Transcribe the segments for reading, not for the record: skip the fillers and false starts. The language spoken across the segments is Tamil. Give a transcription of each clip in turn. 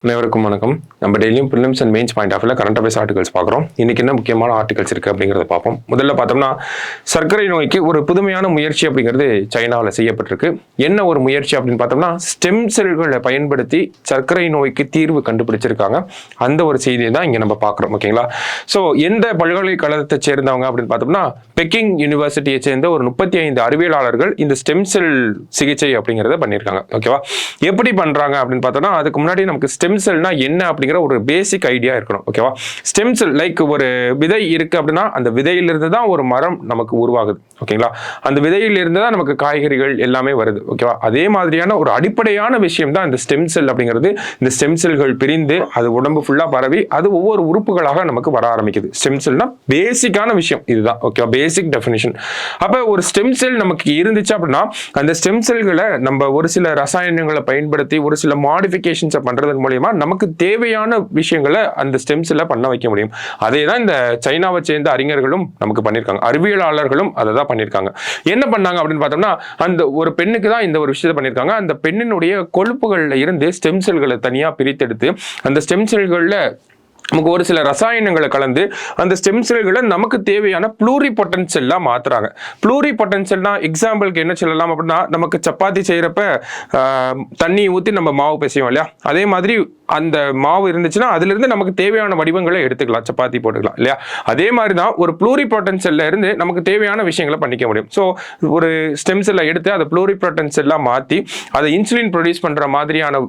அனைவருக்கும் வணக்கம். நம்ம டெய்லியும் prelims and mains point of வியூல கரண்ட் அஃபேர்ஸ் ஆர்டிகல்ஸ் பார்க்குறோம். இன்னைக்கு என்ன முக்கியமான ஆர்டிகல்ஸ் இருக்கு அப்படிங்கிறத பார்ப்போம். முதல்ல பார்த்தோம்னா சர்க்கரை நோய்க்கு ஒரு புதுமையான முயற்சி அப்படிங்கிறது சைனாவில் செய்யப்பட்டிருக்கு. என்ன ஒரு முயற்சி அப்படின்னு பார்த்தோம்னா ஸ்டெம் செல்களை பயன்படுத்தி சர்க்கரை நோய்க்கு தீர்வு கண்டுபிடிச்சிருக்காங்க. அந்த ஒரு செய்தியை தான் இங்கே நம்ம பார்க்குறோம். ஓகேங்களா? ஸோ எந்த பல்கலைக்கழகத்தை சேர்ந்தவங்க அப்படின்னு பார்த்தோம்னா பெக்கிங் யூனிவர்சிட்டியை சேர்ந்த ஒரு 35 அறிவியலாளர்கள் இந்த ஸ்டெம் செல் சிகிச்சை அப்படிங்கிறத பண்ணியிருக்காங்க. ஓகேவா? எப்படி பண்றாங்க அப்படின்னு பார்த்தோம்னா அதுக்கு முன்னாடி நமக்கு ஸ்டெம் செல்னா என்ன அப்படிங்கிற ஒரு பேசிக் ஐடியா இருக்கணும். ஓகேவா? ஸ்டெம் செல் லைக் ஒரு விதை இருக்கு அப்படின்னா அந்த விதையிலிருந்து தான் ஒரு மரம் நமக்கு உருவாகுது. ஓகேங்களா? அந்த விதையிலிருந்து தான் நமக்கு காய்கறிகள் எல்லாமே வருது. ஓகேவா? அதே மாதிரியான ஒரு அடிப்படையான விஷயம் தான் இந்த ஸ்டெம் செல் அப்படிங்கிறது. இந்த ஸ்டெம் செல்கள் பிரிந்து அது உடம்பு ஃபுல்லா பரவி அது ஒவ்வொரு உறுப்புகளாக நமக்கு வர ஆரம்பிக்குது. ஸ்டெம் செல்னா பேசிக்கான விஷயம் இதுதான். ஓகேவா? பேசிக் டெஃபினிஷன். அப்ப ஒரு ஸ்டெம் செல் நமக்கு இருந்துச்சு அப்படின்னா அந்த ஸ்டெம் செல்களை நம்ம ஒரு சில ரசாயனங்களை பயன்படுத்தி ஒரு சில மாடிஃபிகேஷன்ஸை பண்றதன் மூலியமா நமக்கு தேவையான விஷயங்களை அந்த ஸ்டெம் செல்ல பண்ண வைக்க முடியும். அதே தான் இந்த சைனாவை சேர்ந்த அறிஞர்களும் நமக்கு பண்ணியிருக்காங்க. அறிவியலாளர்களும் அதை தான் பண்ணியிருக்காங்க. என்ன பண்ணாங்க அப்படின்னு பார்த்தோம்னா அந்த ஒரு பெண்ணுக்கு தான் இந்த ஒரு விஷயத்தை பண்ணியிருக்காங்க. அந்த பெண்ணினுடைய கொழுப்புகள்ல இருந்து ஸ்டெம் செல்களை தனியா பிரித்தெடுத்து அந்த ஸ்டெம் செல்கள்ல நமக்கு ஒரு சில ரசாயனங்களை கலந்து அந்த ஸ்டெம் செல்களை நமக்கு தேவையான ப்ளூரிபொட்டன்ஷியலா மாத்துறாங்க. ப்ளூரிபொட்டன்ஷியல்னா எக்ஸாம்பிளுக்கு என்ன சொல்லலாம் அப்படின்னா நமக்கு சப்பாத்தி செய்யறப்ப தண்ணி ஊற்றி நம்ம மாவு பிசைவோம் இல்லையா? அதே மாதிரி அந்த மாவு இருந்துச்சுன்னா அதுல இருந்து நமக்கு தேவையான வடிவங்களை எடுத்துக்கலாம், சப்பாத்தி போட்டுக்கலாம் இல்லையா? அதே மாதிரி தான் ஒரு ப்ளூரிபொட்டன்ஷியல்ல இருந்து நமக்கு தேவையான விஷயங்களை பண்ணிக்க முடியும். ஸோ ஒரு ஸ்டெம் செல்லை எடுத்து அதை ப்ளூரிபொட்டன்ஷியலா மாற்றி அதை இன்சுலின் ப்ரொடியூஸ் பண்ற மாதிரியான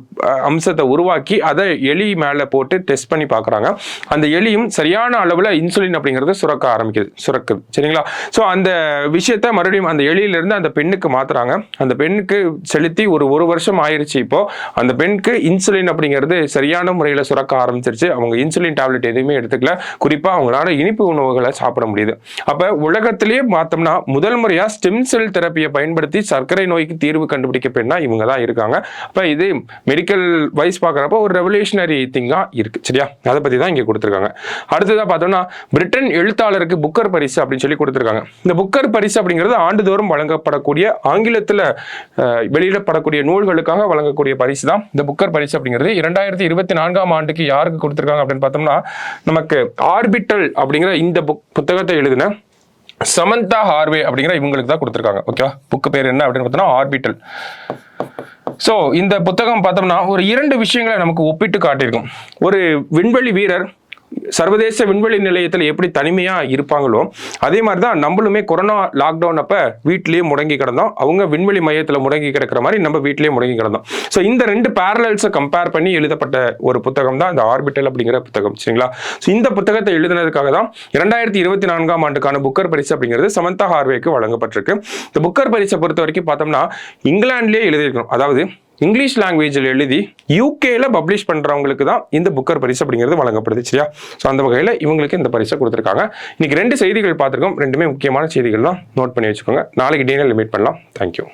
அம்சத்தை உருவாக்கி அதை எலி மேல போட்டு டெஸ்ட் பண்ணி பார்க்குறாங்க. அந்த எலியும் சரியான அளவுல இன்சுலின் அப்படிங்கிறது சுரக்குது. சரிங்களா? ஸோ அந்த விஷயத்த மறுபடியும் அந்த எலியிலிருந்து அந்த பெண்ணுக்கு மாத்துறாங்க. அந்த பெண்ணுக்கு செலுத்தி ஒரு வருஷம் ஆயிருச்சு. இப்போ அந்த பெண்ணுக்கு இன்சுலின் அப்படிங்கிறது சரியான முறையில் சுரக்க ஆரம்பிச்சிருச்சு. அவங்க இன்சுலின் டேப்லெட் எதுவுமே எடுத்துக்கல. குறிப்பா அவங்களால இனிப்பு உணவுகளை சாப்பிட முடியுது. அப்ப உலகத்திலேயே பார்த்தோம்னா முதல் முறையா ஸ்டெம் செல் தெரப்பியை பயன்படுத்தி சர்க்கரை நோய்க்கு தீர்வு கண்டுபிடிக்க பெண்ணா இவங்க தான் இருக்காங்க. அப்ப இது மெடிக்கல் வைஸ் பார்க்குறப்ப ஒரு ரெவல்யூஷனரி திங்கா இருக்கு. சரியா? அதை பத்தி தான் இங்க கொடுத்திருக்காங்க. அடுத்ததா பார்த்தோம்னா பிரிட்டன் எழுத்தாளருக்கு புக்கர் பரிசு அப்படின்னு சொல்லி கொடுத்திருக்காங்க. இந்த புக்கர் பரிசு அப்படிங்கிறது ஆண்டுதோறும் வழங்கப்படக்கூடிய ஆங்கிலத்தில் வெளியிடப்படக்கூடிய நூல்களுக்காக வழங்கக்கூடிய பரிசு தான் இந்த புக்கர் பரிசு அப்படிங்கிறது. 2024 ஆண்டுக்கு யாருக்கு கொடுத்திருக்காங்க அப்படின்னு பார்த்தோம்னா நமக்கு ஆர்பிட்டல் அப்படிங்கிற இந்த புத்தகத்தை எழுதின சமந்தா ஹார்வே அப்படிங்கிற இவங்களுக்கு தான் கொடுத்திருக்காங்க. ஓகேவா? புக்கு பேர் என்ன அப்படின்னு பார்த்தோம்னா ஆர்பிட்டல். ஸோ இந்த புத்தகம் பார்த்தோம்னா ஒரு 2 விஷயங்களை நமக்கு ஒப்பிட்டு காட்டியிருக்கும். ஒரு விண்வெளி வீரர் சர்வதேச விண்வெளி நிலையத்தில் எப்படி தனிமையா இருப்பாங்களோ அதே மாதிரி தான் நம்மளுமே கொரோனா லாக்டவுன் அப்ப வீட்டிலேயே முடங்கி கிடந்தோம். அவங்க விண்வெளி மையத்தில் முடங்கி கிடக்கிற மாதிரி நம்ம வீட்டிலேயே முடங்கி கிடந்தோம். ஸோ இந்த 2 பேரலல்ஸை கம்பேர் பண்ணி எழுதப்பட்ட ஒரு புத்தகம் தான் இந்த ஆர்பிட்டல் அப்படிங்கிற புத்தகம். சரிங்களா? ஸோ இந்த புத்தகத்தை எழுதினதுக்காக தான் 2024 ஆண்டுக்கான புக்கர் பரிசு அப்படிங்கிறது சமந்தா ஹார்வேக்கு வழங்கப்பட்டிருக்கு. இந்த புக்கர் பரிசை பொறுத்த வரைக்கும் பார்த்தோம்னா இங்கிலாந்துலேயே எழுதியிருக்கணும். அதாவது இங்கிலீஷ் லாங்குவேஜில் எழுதி யூகேல பப்ளிஷ் பண்றவங்களுக்கு தான் இந்த புக்கர் பரிசு அப்படிங்கிறது வழங்கப்படுது. சரியா? ஸோ அந்த வகையில் இவங்களுக்கு இந்த பரிசை கொடுத்துருக்காங்க. இன்னைக்கு 2 செய்திகள் பார்த்துருக்கோம். 2மே முக்கியமான செய்திகள் தான். நோட் பண்ணி வச்சுக்கோங்க. நாளைக்கு டீனல் மீட் பண்ணலாம். தேங்க்யூ.